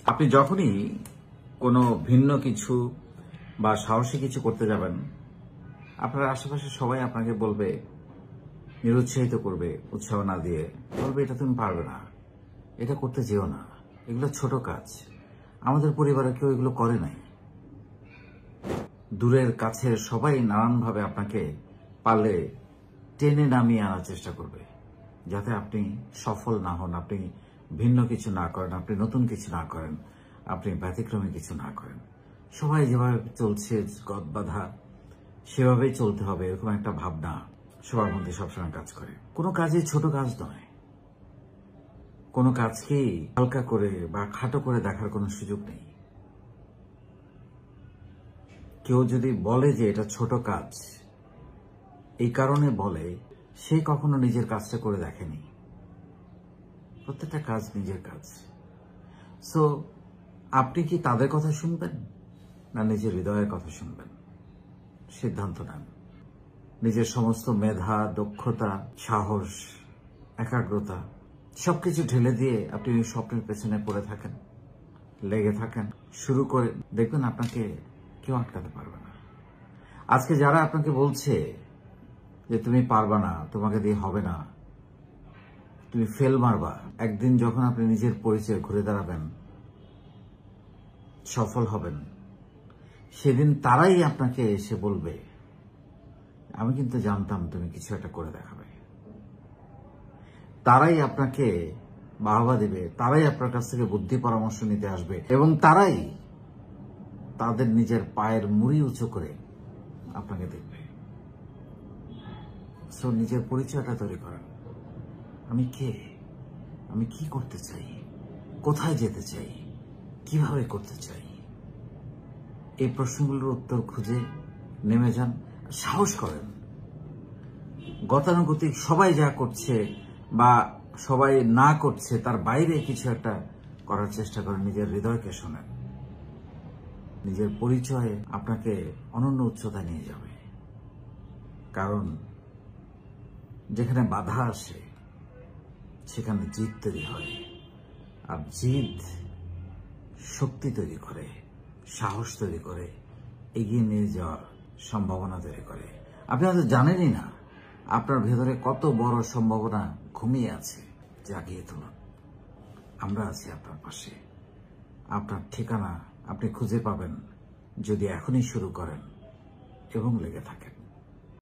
আপনি যখনই কোনো ভিন্ন কিছু বা সাহসী কিছু করতে যাবেন, আপনার আশেপাশে সবাই আপনাকে বলবে, নিরুৎসাহিত করবে, উৎসাহ না দিয়ে বলবে, এটা তুমি পারবে না, এটা করতে যেও না, এগুলো ছোট কাজ, আমাদের পরিবারে কেউ এগুলো করে নাই। দূরের কাছের সবাই নানানভাবে আপনাকে পারলে টেনে নামিয়ে আনার চেষ্টা করবে, যাতে আপনি সফল না হন, আপনি ভিন্ন কিছু না করেন, আপনি নতুন কিছু না করেন, আপনি ব্যতিক্রমী কিছু না করেন। সবাই যেভাবে চলছে গদ বাঁধা, সেভাবেই চলতে হবে, এরকম একটা ভাবনা সবার মধ্যে সবসময় কাজ করে। কোনো কাজই ছোট কাজ নয়, কোনো কাজকেই হালকা করে বা খাটো করে দেখার কোনো সুযোগ নেই। কেউ যদি বলে যে এটা ছোট কাজ, এই কারণে বলে সে কখনো নিজের কাজটা করে দেখেনি। প্রত্যেকটা কাজ নিজের কাজ। সো আপনি কি তাদের কথা শুনবেন না নিজের হৃদয়ের কথা শুনবেন? সিদ্ধান্ত নেন। নিজের সমস্ত মেধা, দক্ষতা, সাহস, একাগ্রতা সবকিছু ঢেলে দিয়ে আপনি ওই স্বপ্নের পেছনে পড়ে থাকেন, লেগে থাকেন, শুরু করে দেখবেন আপনাকে কেউ আটকাতে পারবে না। আজকে যারা আপনাকে বলছে যে তুমি পারবা না, তোমাকে দিয়ে হবে না, তুমি ফেল মারবা, একদিন যখন আপনি নিজের পরিচয় ঘুরে দাঁড়াবেন, সফল হবেন, সেদিন তারাই আপনাকে এসে বলবে, আমি কিন্তু জানতাম তুমি কিছু একটা করে দেখাবে। তারাই আপনাকে বাহবা দেবে, তারাই আপনার কাছ থেকে বুদ্ধি পরামর্শ নিতে আসবে, এবং তারাই তাদের নিজের পায়ের মুড়ি উঁচু করে আপনাকে দেখবে। সো নিজের পরিচয়টা তৈরি করেন। আমি কে, আমি কি করতে চাই, কোথায় যেতে চাই, কিভাবে করতে চাই, এই প্রশ্নগুলোর উত্তর খুঁজে নেমে যান, সাহস করেন। গতানুগতিক সবাই যা করছে বা সবাই না করছে তার বাইরে কিছু একটা করার চেষ্টা করেন। নিজের হৃদয়কে শোনেন। নিজের পরিচয় আপনাকে অনন্য উচ্চতায় নিয়ে যাবে। কারণ যেখানে বাধা আসে সেখানে জিদ তৈরি হয়, আর জিদ শক্তি তৈরি করে, সাহস তৈরি করে, এগিয়ে নিয়ে যাওয়ার সম্ভাবনা তৈরি করে। আপনি হয়তো জানেনই না আপনার ভেতরে কত বড় সম্ভাবনা ঘুমিয়ে আছে। জাগিয়ে তুলুন। আমরা আছি আপনার পাশে। আপনার ঠিকানা আপনি খুঁজে পাবেন যদি এখনই শুরু করেন এবং লেগে থাকেন।